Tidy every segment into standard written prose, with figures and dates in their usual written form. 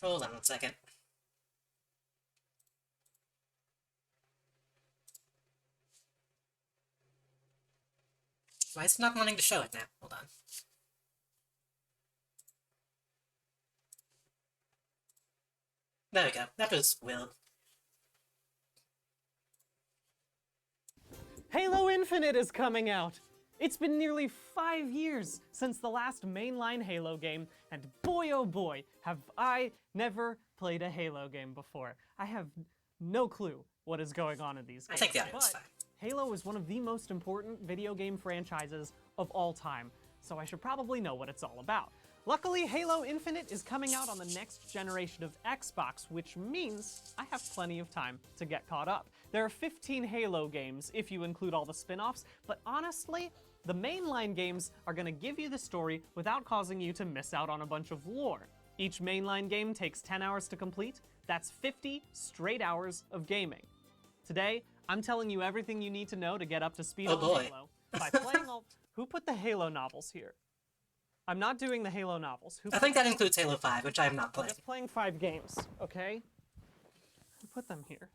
Hold on 1 second. Why is it not wanting to show it now? Hold on. There we go. That was Will. Halo Infinite is coming out! It's been nearly 5 years since the last mainline Halo game, and boy oh boy, have I never played a Halo game before. I have no clue what is going on in these games. I think the audio's but fine. Halo is one of the most important video game franchises of all time, so I should probably know what it's all about. Luckily, Halo Infinite is coming out on the next generation of Xbox, which means I have plenty of time to get caught up. There are 15 Halo games, if you include all the spin-offs, but honestly, the mainline games are going to give you the story without causing you to miss out on a bunch of lore. Each mainline game takes 10 hours to complete. That's 50 straight hours of gaming. Today, I'm telling you everything you need to know to get up to speed on Halo by playing all... Who put the Halo novels here? I'm not doing the Halo novels. I think that includes Halo 5, which I am not playing. I'm just playing 5 games, okay? Who put them here?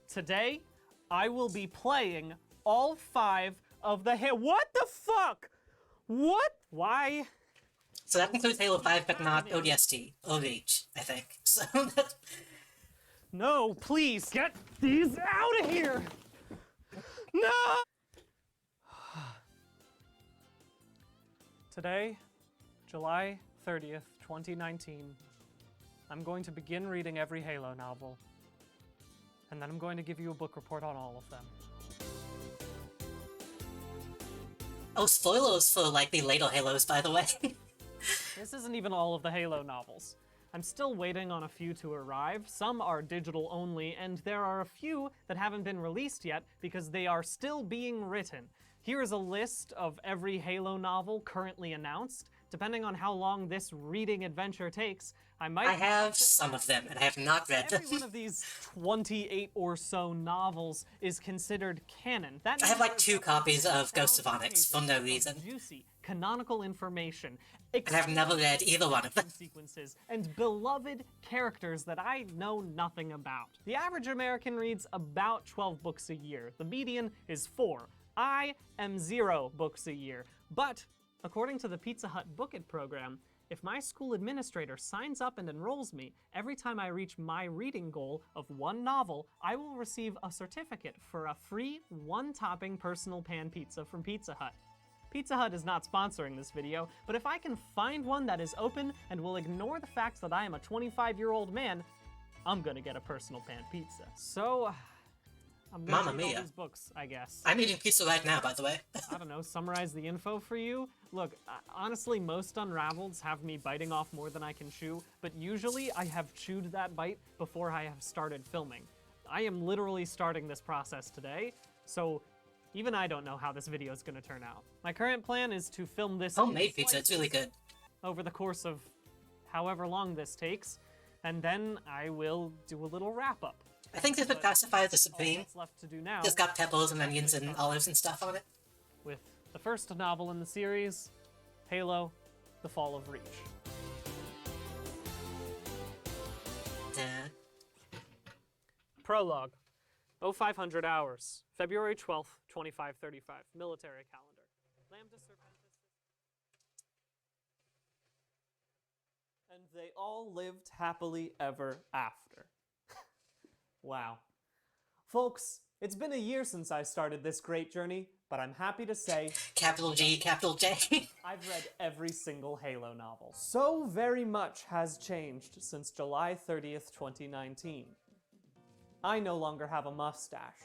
Today, I will be playing all 5 of the What the fuck? What? Why? So that includes Halo 5, but not ODST. OVH, I think. So that... No, please, get these out of here! No! Today, July 30th, 2019, I'm going to begin reading every Halo novel, and then I'm going to give you a book report on all of them. Oh, spoilers for, like, the later Halos, by the way. This isn't even all of the Halo novels. I'm still waiting on a few to arrive. Some are digital only, and there are a few that haven't been released yet because they are still being written. Here is a list of every Halo novel currently announced. Depending on how long this reading adventure takes, I have some of them, and I have not read them. Every one of these 28 or so novels is considered canon. That I have like 2 copies of Ghost of Onyx for no reason. Juicy, canonical information, and I've never read either one of them. Sequences, and beloved characters that I know nothing about. The average American reads about 12 books a year. The median is 4. I am 0 books a year. But, according to the Pizza Hut Book It program, if my school administrator signs up and enrolls me, every time I reach my reading goal of 1 novel, I will receive a certificate for a free 1-topping personal pan pizza from Pizza Hut. Pizza Hut is not sponsoring this video, but if I can find one that is open and will ignore the fact that I am a 25-year-old man, I'm gonna get a personal pan pizza. So, I'm gonna read all these books, I guess. I'm eating pizza right now, by the way. I don't know, summarize the info for you? Look, honestly, most Unraveleds have me biting off more than I can chew, but usually I have chewed that bite before I have started filming. I am literally starting this process today, so even I don't know how this video is gonna turn out. My current plan is to film this homemade pizza, it's really good. Over the course of however long this takes, and then I will do a little wrap-up. I think this would classify as a Supreme. What's left to do now? It's got peppers and onions and olives and stuff on it. With the first novel in the series, Halo: The Fall of Reach. Prologue. 0500 hours. February 12th, 2535. Military calendar. Lambda Serpentis. And they all lived happily ever after. Wow. Folks, it's been a year since I started this great journey, but I'm happy to say... Capital G, capital J. I've read every single Halo novel. So very much has changed since July 30th, 2019. I no longer have a mustache.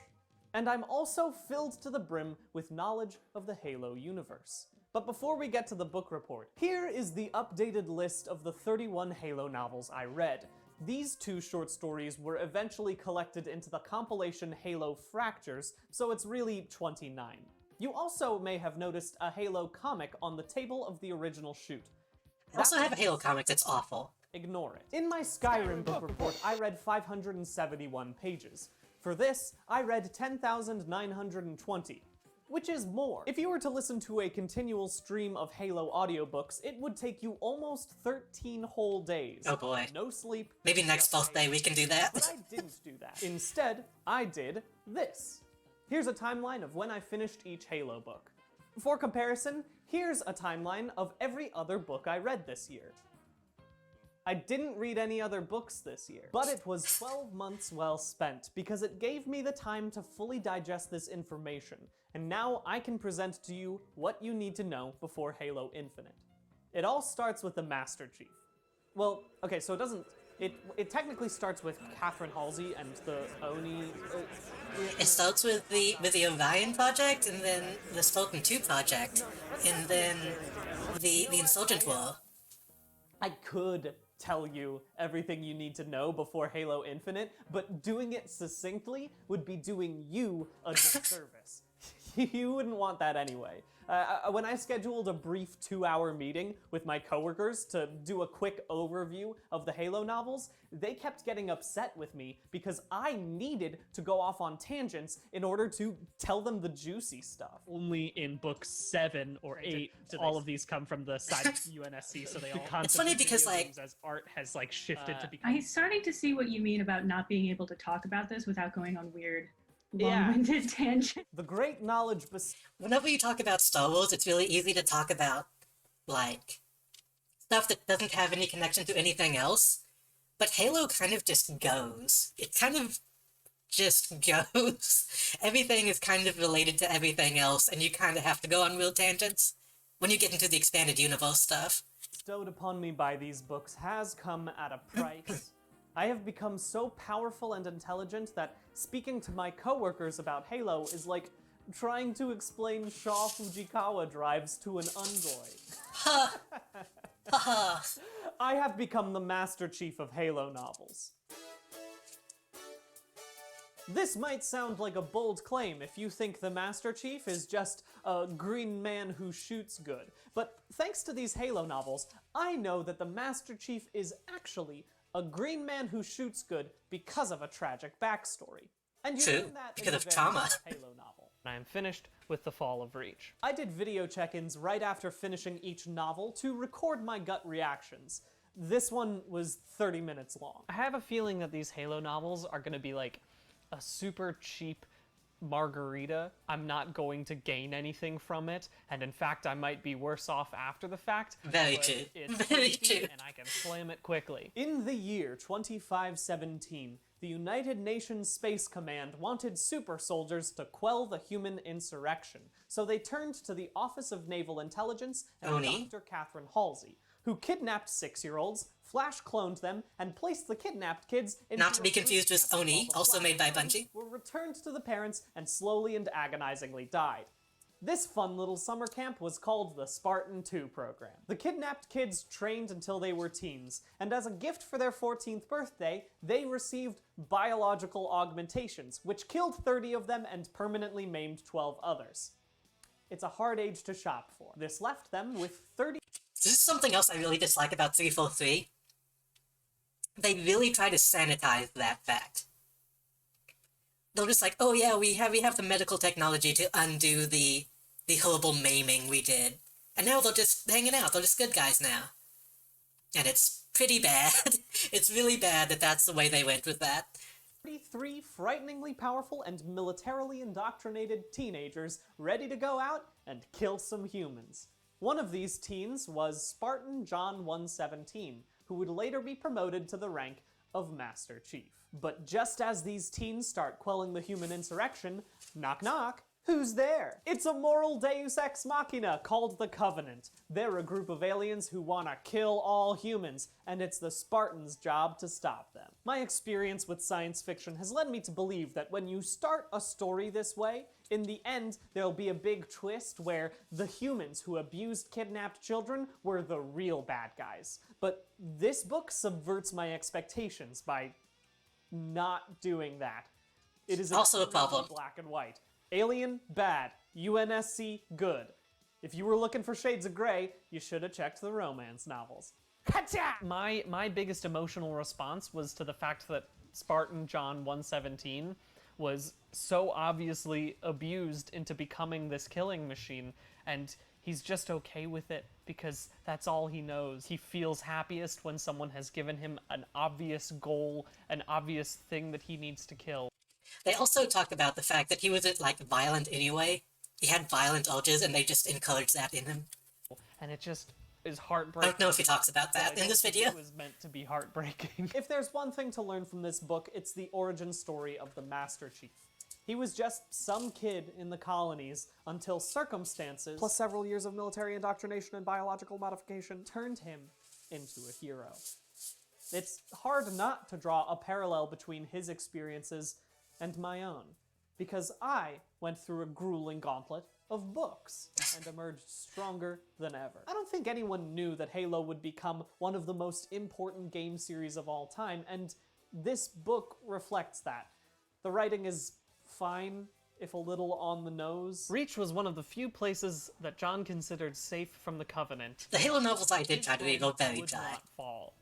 And I'm also filled to the brim with knowledge of the Halo universe. But before we get to the book report, here is the updated list of the 31 Halo novels I read. These 2 short stories were eventually collected into the compilation Halo Fractures, so it's really 29. You also may have noticed a Halo comic on the table of the original shoot. I also have a Halo comic that's awful. Ignore it. In my Skyrim book report, I read 571 pages. For this, I read 10,920. which is more. If you were to listen to a continual stream of Halo audiobooks, it would take you almost 13 whole days. Oh boy. No sleep. Maybe next birthday we can do that. But I didn't do that. Instead, I did this. Here's a timeline of when I finished each Halo book. For comparison, here's a timeline of every other book I read this year. I didn't read any other books this year, but it was 12 months well spent because it gave me the time to fully digest this information, and now I can present to you what you need to know before Halo Infinite. It all starts with the Master Chief. Well, okay, so it technically starts with Catherine Halsey and the Oni... It starts with the Orion project, and then the Spartan 2 project, and then the Insurgent War. I could tell you everything you need to know before Halo Infinite, but doing it succinctly would be doing you a disservice. You wouldn't want that anyway. When I scheduled a brief 2-hour meeting with my coworkers to do a quick overview of the Halo novels, they kept getting upset with me because I needed to go off on tangents in order to tell them the juicy stuff. Only in books 7 or 8 all of these come from the side of UNSC, so they all. It's funny because, like, as art has like shifted to become. I'm starting to see what you mean about not being able to talk about this without going on weird, long-winded tangents. The great knowledge whenever you talk about Star Wars, it's really easy to talk about, like, stuff that doesn't have any connection to anything else. But Halo kind of just goes. It kind of just goes. Everything is kind of related to everything else, and you kind of have to go on real tangents when you get into the expanded universe stuff. bestowed upon me by these books has come at a price. I have become so powerful and intelligent that speaking to my coworkers about Halo is like trying to explain Shaw Fujikawa drives to an Ungoy. Ha! Ha! I have become the Master Chief of Halo novels. This might sound like a bold claim if you think the Master Chief is just a green man who shoots good, but thanks to these Halo novels, I know that the Master Chief is actually a green man who shoots good because of a tragic backstory. And you True, learn that because in of the very trauma. first Halo novel. I am finished with The Fall of Reach. I did video check-ins right after finishing each novel to record my gut reactions. This one was 30 minutes long. I have a feeling that these Halo novels are going to be like a super cheap margarita. I'm not going to gain anything from it, and in fact, I might be worse off after the fact. Very but true. It's Very tasty, true. and I can slam it quickly. In the year 2517, the United Nations Space Command wanted super soldiers to quell the human insurrection, so they turned to the Office of Naval Intelligence and Oni? Dr. Catherine Halsey, who kidnapped 6-year-olds, flash-cloned them, and placed the kidnapped kids into Not to be a boot confused with camp Oni, while the also made by flash-clones Bungie. were returned to the parents and slowly and agonizingly died. This fun little summer camp was called the Spartan 2 program. The kidnapped kids trained until they were teens, and as a gift for their 14th birthday, they received biological augmentations, which killed 30 of them and permanently maimed 12 others. It's a hard age to shop for. This left them with 30. This is something else I really dislike about 343. They really try to sanitize that fact. They're just like, oh yeah, we have the medical technology to undo the horrible maiming we did. And now they're just hanging out, they're just good guys now. And it's pretty bad. It's really bad that that's the way they went with that. 33 frighteningly powerful and militarily indoctrinated teenagers ready to go out and kill some humans. One of these teens was Spartan John 117, who would later be promoted to the rank of Master Chief. But just as these teens start quelling the human insurrection, knock knock, who's there? It's a moral deus ex machina called the Covenant. They're a group of aliens who want to kill all humans, and it's the Spartans' job to stop them. My experience with science fiction has led me to believe that when you start a story this way, in the end, there'll be a big twist where the humans who abused kidnapped children were the real bad guys. But this book subverts my expectations by not doing that. It is Also a problem. Black and white. Alien, bad. UNSC, good. If you were looking for shades of gray, you should have checked the romance novels. My biggest emotional response was to the fact that Spartan John 117 was so obviously abused into becoming this killing machine, and he's just okay with it because that's all he knows. He feels happiest when someone has given him an obvious goal, an obvious thing that he needs to kill. They also talk about the fact that he wasn't, like, violent anyway. He had violent urges, and they just encouraged that in him. And it just is I heartbreaking. don't know if he talks about that in this video. It was meant to be heartbreaking. If there's one thing to learn from this book, it's the origin story of the Master Chief. He was just some kid in the colonies until circumstances, plus several years of military indoctrination and biological modification, turned him into a hero. It's hard not to draw a parallel between his experiences and my own, because I went through a grueling gauntlet of books and emerged stronger than ever. I don't think anyone knew that Halo would become one of the most important game series of all time, and this book reflects that. The writing is fine, if a little on the nose. Reach was one of the few places that John considered safe from the Covenant. The Halo novels I did try to read were very Would dry. not fall.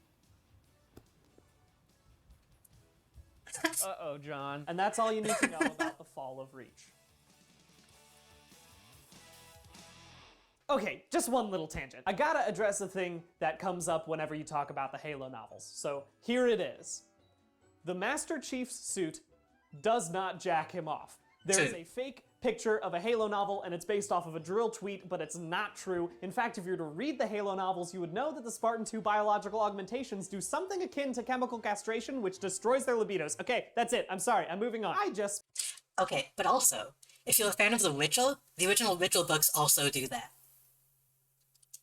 Uh-oh, John. And that's all you need to know about the fall of Reach. Okay, just one little tangent. I gotta address a thing that comes up whenever you talk about the Halo novels. So here it is. The Master Chief's suit does not jack him off. There is a fake picture of a Halo novel, and it's based off of a drill tweet, but it's not true. In fact, if you were to read the Halo novels, you would know that the Spartan 2 biological augmentations do something akin to chemical castration, which destroys their libidos. Okay, that's it. I'm sorry. I'm moving on. Okay, but also, if you're a fan of the original Ritual books also do that.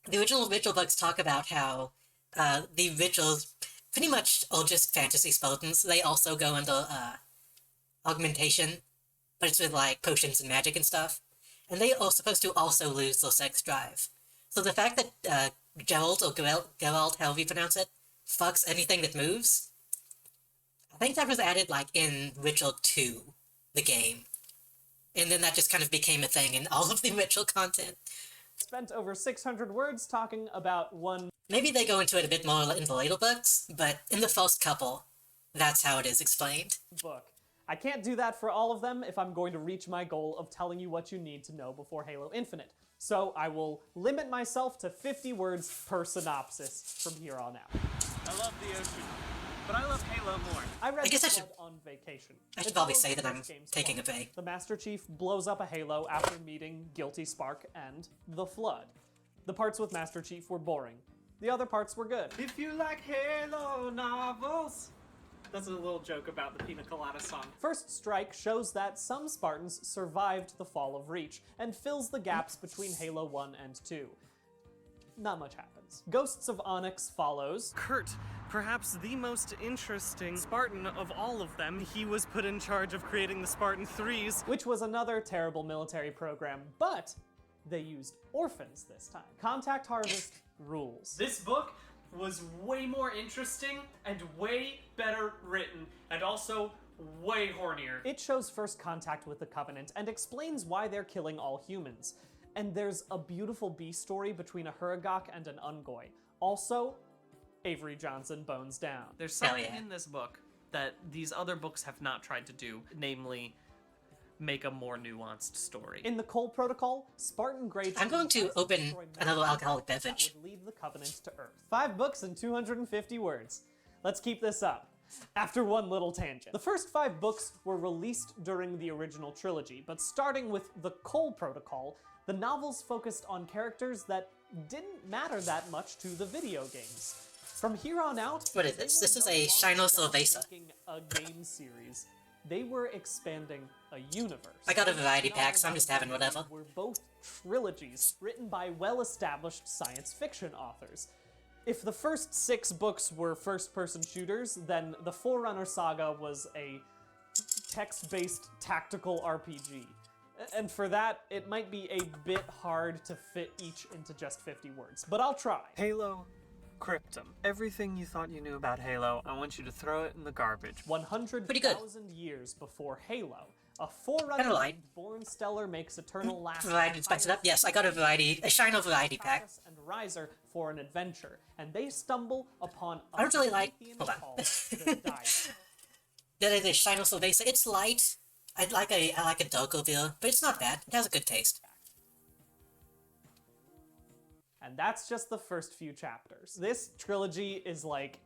The original Ritual books talk about how the Rituals pretty much are just fantasy Spartans. They also go into augmentation, but it's with, like, potions and magic and stuff. And they are supposed to also lose their sex drive. So the fact that Geralt, or Geralt, however you pronounce it, fucks anything that moves, I think that was added, like, in Ritual 2, the game. And then that just kind of became a thing in all of the Ritual content. Spent over 600 words talking about one Maybe they go into it a bit more in the later books, but in the first couple, that's how it is explained. book. I can't do that for all of them if I'm going to reach my goal of telling you what you need to know before Halo Infinite. So I will limit myself to 50 words per synopsis from here on out. I love the ocean, but I love Halo more. I read I guess I should- Flood on vacation. I should It probably follows say the that I'm first game's taking a plot. break. The Master Chief blows up a Halo after meeting Guilty Spark and the Flood. The parts with Master Chief were boring. The other parts were good. If you like Halo novels. That's a little joke about the Pina Colada song. First Strike shows that some Spartans survived the fall of Reach and fills the gaps between Halo 1 and 2. Not much happens. Ghosts of Onyx follows. Kurt, perhaps the most interesting Spartan of all of them. He was put in charge of creating the Spartan 3s. Which was another terrible military program, but they used orphans this time. Contact Harvest rules. This book was way more interesting and way better written, and also way hornier. It shows first contact with the Covenant and explains why they're killing all humans. And there's a beautiful B story between a Huragok and an Ungoy. Also, Avery Johnson bones down. There's Hell something yeah. in this book that these other books have not tried to do, namely make a more nuanced story. In the Cole Protocol, Spartan Grey I'm going to tries open destroy another magic alcoholic that beverage. would lead the Covenant to Earth. 5 books and 250 words. Let's keep this up. After one little tangent. The first 5 books were released during the original trilogy, but starting with the Cole Protocol, the novels focused on characters that didn't matter that much to the video games. From here on out, What is they this? were This is no a longer Shino just Cerveza. making a game series. They were expanding a universe. I got a variety The pack, so I'm novels just having whatever. were both trilogies written by well-established science fiction authors. If the first 6 books were first-person shooters, then the Forerunner saga was a text-based tactical RPG. And for that, it might be a bit hard to fit each into just 50 words, but I'll try. Halo Cryptum. Everything you thought you knew about Halo, I want you to throw it in the garbage. 100,000 years before Halo, a Forerunner Kinda light. born stellar makes eternal last. Variety spice it up. Yes, I got a Shino variety pack. Taurus and Riser for an adventure, and they stumble upon a I don't really like- Promethean hold on. call, the Dire. That is a Shino Cerveza. It's light. I like a Dokuville, but it's not bad. It has a good taste. And that's just the first few chapters. This trilogy is like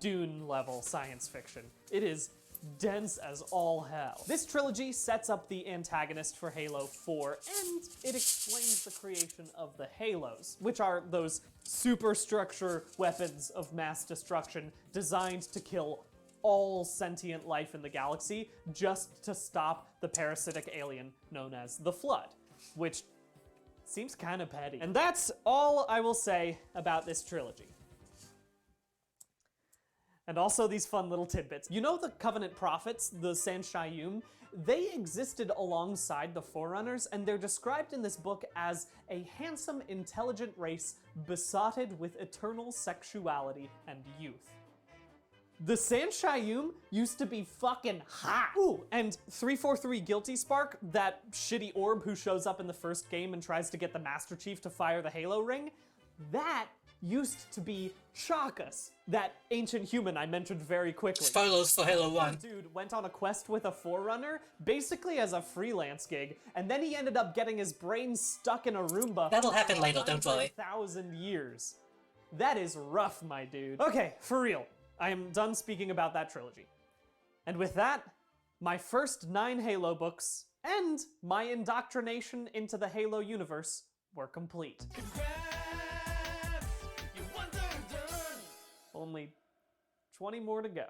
Dune-level science fiction. It is dense as all hell. This trilogy sets up the antagonist for Halo 4, and it explains the creation of the Halos, which are those superstructure weapons of mass destruction designed to kill all sentient life in the galaxy just to stop the parasitic alien known as the Flood, which seems kind of petty. And that's all I will say about this trilogy. And also these fun little tidbits. You know the Covenant prophets, the Sanshayum? They existed alongside the Forerunners, and they're described in this book as a handsome, intelligent race besotted with eternal sexuality and youth. The Sanshayum used to be fucking hot. Ooh, and 343 Guilty Spark, that shitty orb who shows up in the first game and tries to get the Master Chief to fire the Halo ring, that used to be Chakas, that ancient human I mentioned very quickly. Spoilers for Halo 1. Dude went on a quest with a Forerunner, basically as a freelance gig, and then he ended up getting his brain stuck in a Roomba. That'll happen later, don't worry. 100,000 years. That is rough, my dude. Okay, for real. I am done speaking about that trilogy. And with that, my first 9 Halo books and my indoctrination into the Halo universe were complete. Only 20 more to go.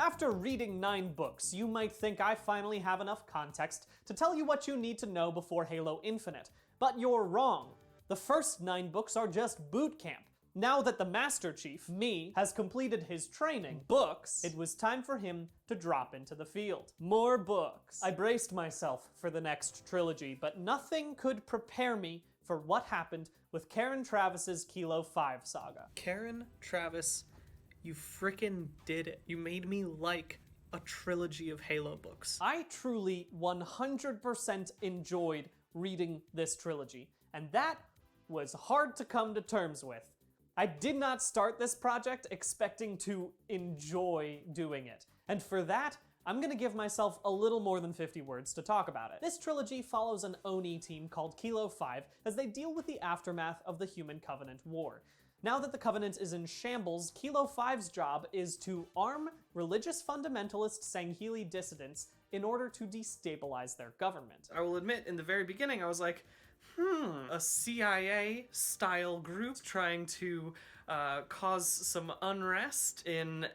After reading 9 books, you might think I finally have enough context to tell you what you need to know before Halo Infinite, but you're wrong. The first 9 books are just boot camp. Now that the Master Chief, me, has completed his training, books, it was time for him to drop into the field. More books. I braced myself for the next trilogy, but nothing could prepare me for what happened with Karen Travis's Kilo 5 saga. Karen Travis, you frickin' did it. You made me like a trilogy of Halo books. I truly 100% enjoyed reading this trilogy, and that was hard to come to terms with. I did not start this project expecting to enjoy doing it, and for that, I'm gonna give myself a little more than 50 words to talk about it. This trilogy follows an Oni team called Kilo 5 as they deal with the aftermath of the Human Covenant War. Now that the Covenant is in shambles, Kilo 5's job is to arm religious fundamentalist Sangheili dissidents in order to destabilize their government. I will admit, in the very beginning, I was like, a CIA-style group trying to cause some unrest in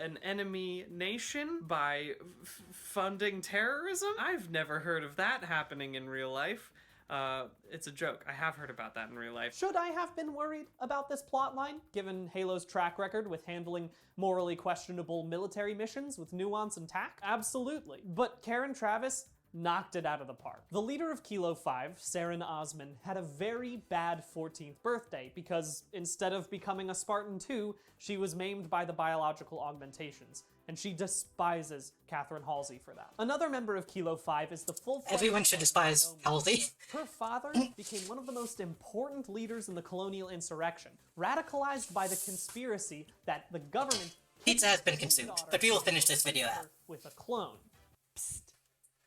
an enemy nation by funding terrorism? I've never heard of that happening in real life. It's a joke. I have heard about that in real life. Should I have been worried about this plotline, given Halo's track record with handling morally questionable military missions with nuance and tact? Absolutely. But Karen Travis knocked it out of the park. The leader of Kilo 5, Saren Osman, had a very bad 14th birthday because instead of becoming a Spartan 2, she was maimed by the biological augmentations, and she despises Catherine Halsey for that. Another member of Kilo 5 is the full- Everyone should despise Halsey. Her father became one of the most important leaders in the colonial insurrection, radicalized by the conspiracy that the government Pizza has been consumed, but we will finish this video out. with a clone. Psst.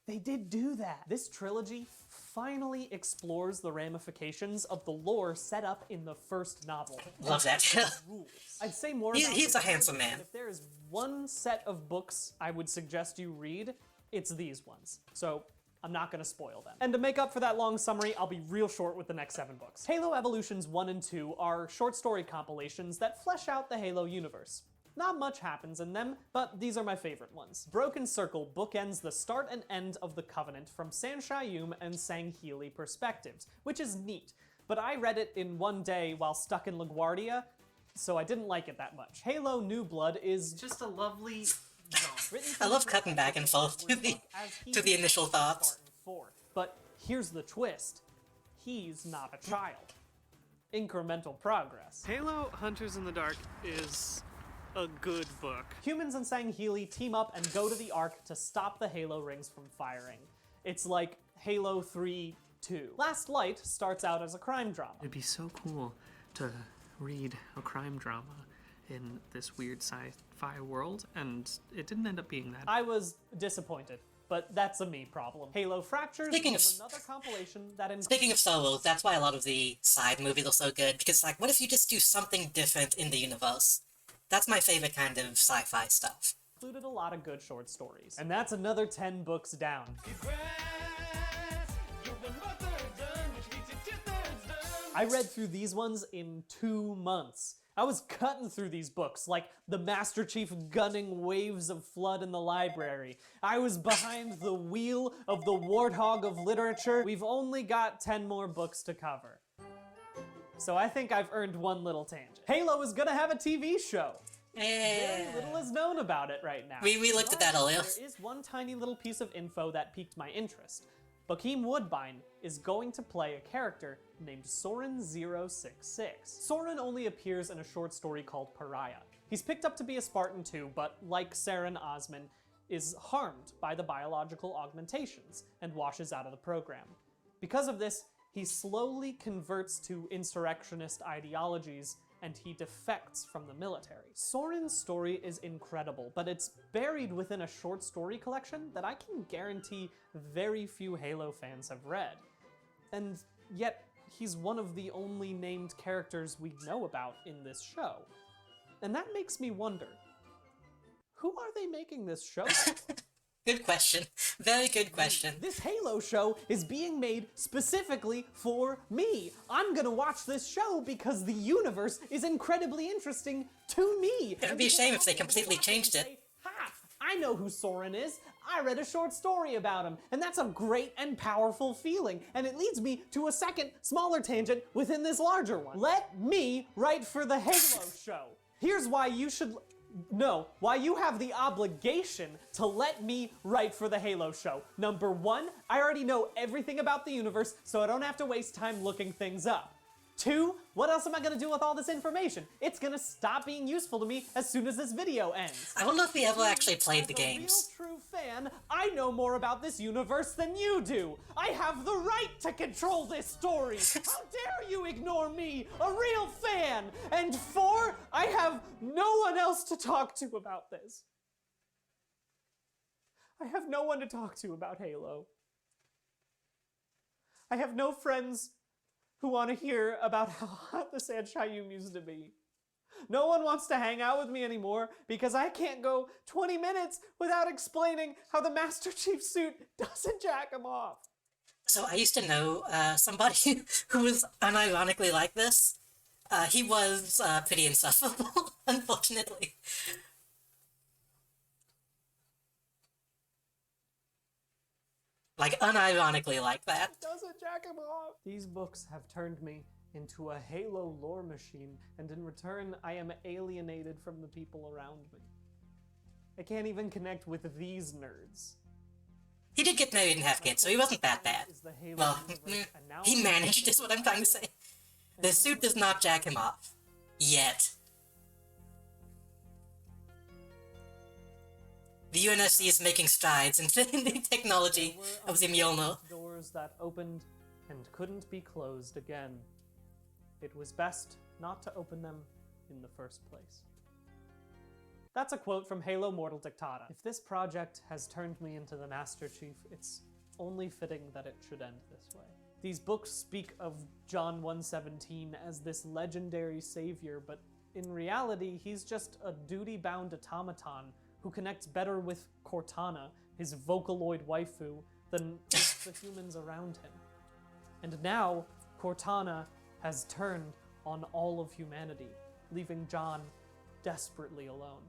They did do that. This trilogy finally explores the ramifications of the lore set up in the first novel. Love that. Rules. I'd say more He's- about he's this a handsome trilogy, man. but if there is one set of books I would suggest you read, it's these ones. So I'm not gonna spoil them. And to make up for that long summary, I'll be real short with the next 7 books. Halo Evolutions 1 and 2 are short story compilations that flesh out the Halo universe. Not much happens in them, but these are my favorite ones. Broken Circle bookends the start and end of the Covenant from Sanshayum and Sangheili perspectives, which is neat, but I read it in one day while stuck in LaGuardia, so I didn't like it that much. Halo New Blood is Just a lovely... written I love cutting back and forth to the initial thoughts. Spartan 4. But here's the twist. He's not a child. Incremental progress. Halo Hunters in the Dark is a good book. Humans and Sangheili team up and go to the Ark to stop the Halo rings from firing. It's like Halo 3-2. Last Light starts out as a crime drama. It'd be so cool to read a crime drama in this weird sci-fi world, and it didn't end up being that. I was disappointed, but that's a me problem. Halo Fractures was another compilation that Speaking of solos, that's why a lot of the side movies are so good, because, like, what if you just do something different in the universe? That's my favorite kind of sci-fi stuff. included a lot of good short stories. And that's another 10 books down. I read through these ones in 2 months. I was cutting through these books like the Master Chief gunning waves of flood in the library. I was behind the wheel of the warthog of literature. We've only got 10 more books to cover. So I think I've earned one little tangent. Halo is gonna have a TV show. Very little is known about it right now. We looked at that earlier. There is one tiny little piece of info that piqued my interest. Bokeem Woodbine is going to play a character named Soren 066. Soren only appears in a short story called Pariah. He's picked up to be a Spartan too, but like Saren Osman, is harmed by the biological augmentations and washes out of the program. Because of this, he slowly converts to insurrectionist ideologies and he defects from the military. Soren's story is incredible, but it's buried within a short story collection that I can guarantee very few Halo fans have read. And yet, he's one of the only named characters we know about in this show. And that makes me wonder, who are they making this show? Good question. Very good question. This Halo show is being made specifically for me. I'm gonna watch this show because the universe is incredibly interesting to me. It would be a shame if they completely changed it. Ha! I know who Soren is. I read a short story about him, and that's a great and powerful feeling. And it leads me to a second, smaller tangent within this larger one. Let me write for the Halo show. Here's why you should... No, why you have the obligation to let me write for the Halo show. Number one, I already know everything about the universe, so I don't have to waste time looking things up. Two, what else am I gonna do with all this information? It's gonna stop being useful to me as soon as this video ends. I wonder if we ever actually played the As a games. real true fan, I know more about this universe than you do. I have the right to control this story. How dare you ignore me, a real fan? And four, I have no one else to talk to about this. I have no one to talk to about Halo. I have no friends who want to hear about how hot the Sanshayum used to be. No one wants to hang out with me anymore because I can't go 20 minutes without explaining how the Master Chief suit doesn't jack him off. So I used to know somebody who was unironically like this. He was pretty insufferable, unfortunately. Like, unironically like that. Doesn't jack him off. These books have turned me into a Halo lore machine, and in return, I am alienated from the people around me. I can't even connect with these nerds. He did get married and have kids, so he wasn't that bad. Is the Halo Well, universe, and now he managed, is what I'm trying to say. The suit does not jack him off. Yet. The UNSC is making strides in the technology of the Mjolnir. Doors that opened and couldn't be closed again. It was best not to open them in the first place. That's a quote from Halo Mortal Dictata. If this project has turned me into the Master Chief, it's only fitting that it should end this way. These books speak of John 1:17 as this legendary savior, but in reality, he's just a duty-bound automaton who connects better with Cortana, his Vocaloid waifu, than with the humans around him. And now, Cortana has turned on all of humanity, leaving John desperately alone.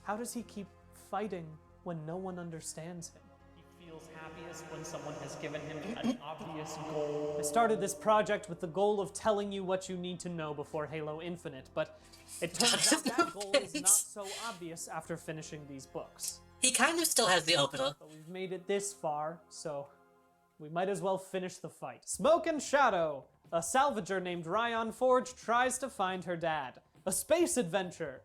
How does he keep fighting when no one understands him? He feels happiest when someone has given him an obvious goal. I started this project with the goal of telling you what you need to know before Halo Infinite, but it turns out that goal is not so obvious after finishing these books. He kind of still has the opener. But we've made it this far, so we might as well finish the fight. Smoke and Shadow! A salvager named Ryan Forge tries to find her dad. A space adventure!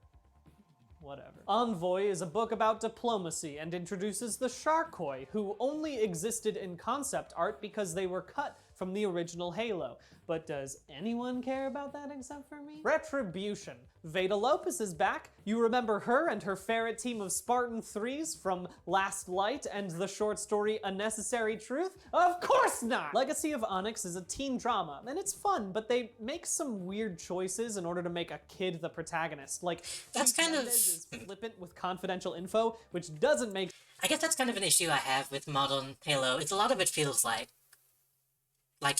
Whatever. Envoy is a book about diplomacy and introduces the Sharkoi, who only existed in concept art because they were cut from the original Halo. But does anyone care about that except for me? Retribution. Veda Lopez is back. You remember her and her ferret team of Spartan 3s from Last Light and the short story A Necessary Truth? Of course not! Legacy of Onyx is a teen drama, and it's fun, but they make some weird choices in order to make a kid the protagonist. Like, That's Chief kind of- Mendez is flippant with confidential info, which doesn't make I guess that's kind of an issue I have with modern Halo. It's a lot of it feels like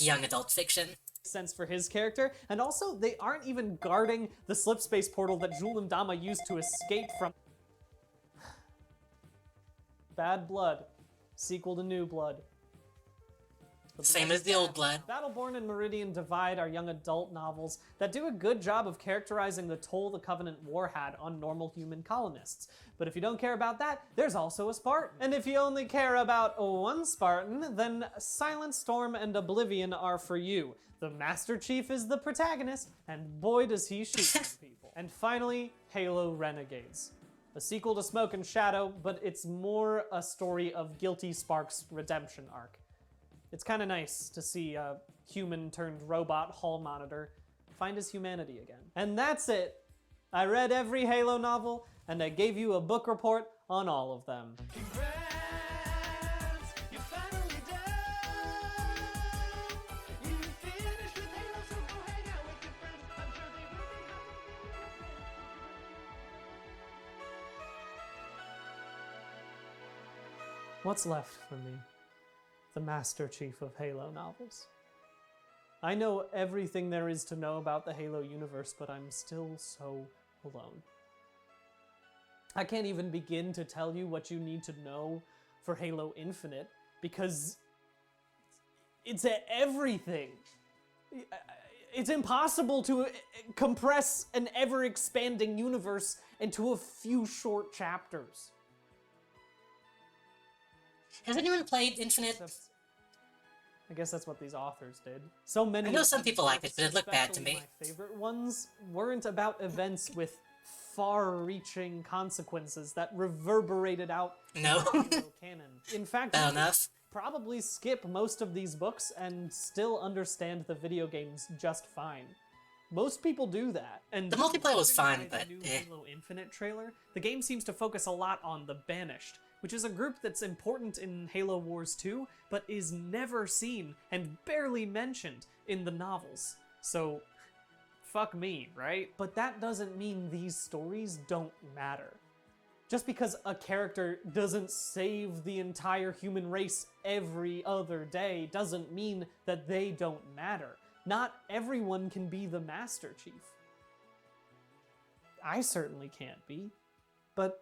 young adult fiction. sense for his character, and also they aren't even guarding the slip space portal that Julian Dama used to escape from. Bad Blood, sequel to New Blood. Same as the old blood. Battleborn and Meridian Divide are young adult novels that do a good job of characterizing the toll the Covenant War had on normal human colonists. But if you don't care about that, there's also a Spartan. And if you only care about one Spartan, then Silent Storm and Oblivion are for you. The Master Chief is the protagonist, and boy does he shoot some people. And finally, Halo Renegades. A sequel to Smoke and Shadow, but it's more a story of Guilty Spark's redemption arc. It's kind of nice to see a human-turned-robot hall monitor find his humanity again. And that's it! I read every Halo novel, and I gave you a book report on all of them. What's left for me? The Master Chief of Halo novels. I know everything there is to know about the Halo universe, but I'm still so alone. I can't even begin to tell you what you need to know for Halo Infinite, because it's everything. It's impossible to compress an ever-expanding universe into a few short chapters. Has anyone played Infinite? I guess that's what these authors did. So many. I know some people like it, but it looked bad to especially me. My favorite ones weren't about events with far-reaching consequences that reverberated out No. in the Halo canon. In fact, Fair you could enough. probably skip most of these books and still understand the video games just fine. Most people do that. And The multiplayer was judging fine, by but the new eh. Halo Infinite trailer, the game seems to focus a lot on the Banished, which is a group that's important in Halo Wars 2, but is never seen and barely mentioned in the novels. So, fuck me, right? But that doesn't mean these stories don't matter. Just because a character doesn't save the entire human race every other day doesn't mean that they don't matter. Not everyone can be the Master Chief. I certainly can't be, but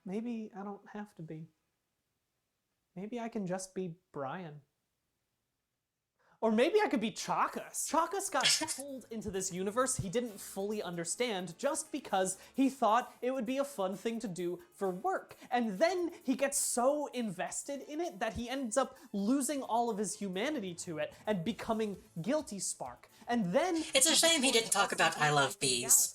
maybe I don't have to be. Maybe I can just be Brian. Or maybe I could be Chakas. Chakas got pulled into this universe he didn't fully understand just because he thought it would be a fun thing to do for work. And then he gets so invested in it that he ends up losing all of his humanity to it and becoming Guilty Spark. And then It's a shame he didn't talk about I Love Bees. Galaxy.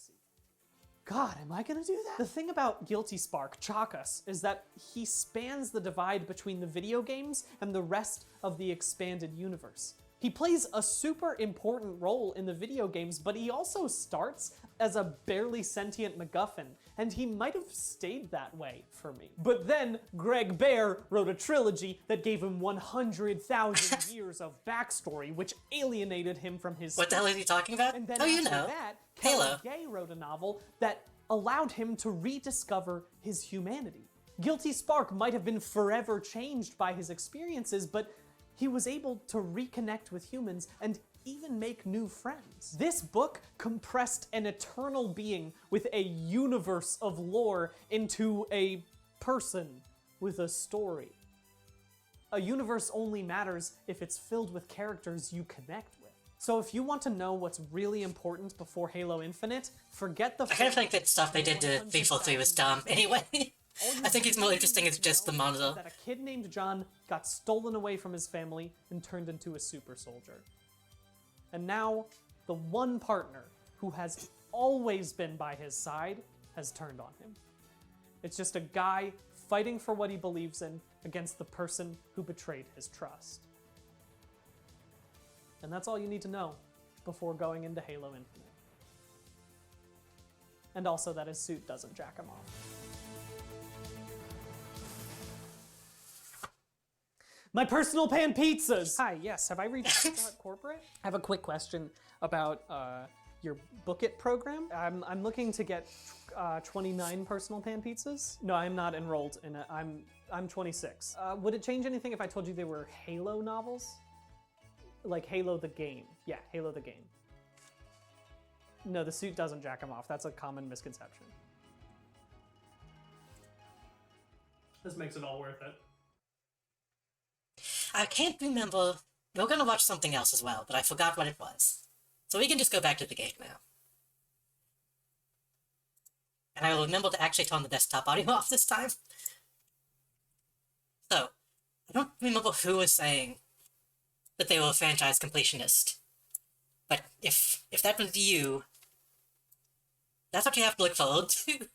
God, am I gonna do that? The thing about Guilty Spark, Chakas, is that he spans the divide between the video games and the rest of the expanded universe. He plays a super important role in the video games, but he also starts as a barely sentient MacGuffin, and he might have stayed that way for me. But then Greg Bear wrote a trilogy that gave him 100,000 years of backstory, which alienated him from his What the hell is he talking about? and then Oh, you after know. that, Halo. Kelly Gay wrote a novel that allowed him to rediscover his humanity. Guilty Spark might have been forever changed by his experiences, but he was able to reconnect with humans and even make new friends. This book compressed an eternal being with a universe of lore into a person with a story. A universe only matters if it's filled with characters you connect with. So if you want to know what's really important before Halo Infinite, forget the I kind of think that stuff they did to 343 was dumb. Anyway, I think it's more interesting it's just the monitor. that a kid named John got stolen away from his family and turned into a super soldier. And now, the one partner who has always been by his side has turned on him. It's just a guy fighting for what he believes in against the person who betrayed his trust. And that's all you need to know before going into Halo Infinite. And also that his suit doesn't jack him off. My personal pan pizzas! Hi, yes, have I reached corporate? I have a quick question about your Book It program. I'm looking to get 29 personal pan pizzas. No, I'm not enrolled in it. I'm 26. Would it change anything if I told you they were Halo novels? Like Halo the game. Yeah, Halo the game. No, the suit doesn't jack him off. That's a common misconception. This makes it all worth it. I can't remember. We were gonna watch something else as well, but I forgot what it was. So we can just go back to the game now. And I will remember to actually turn the desktop audio off this time. So, I don't remember who was saying that they were a franchise completionist. But if that was you, that's what you have to look forward to.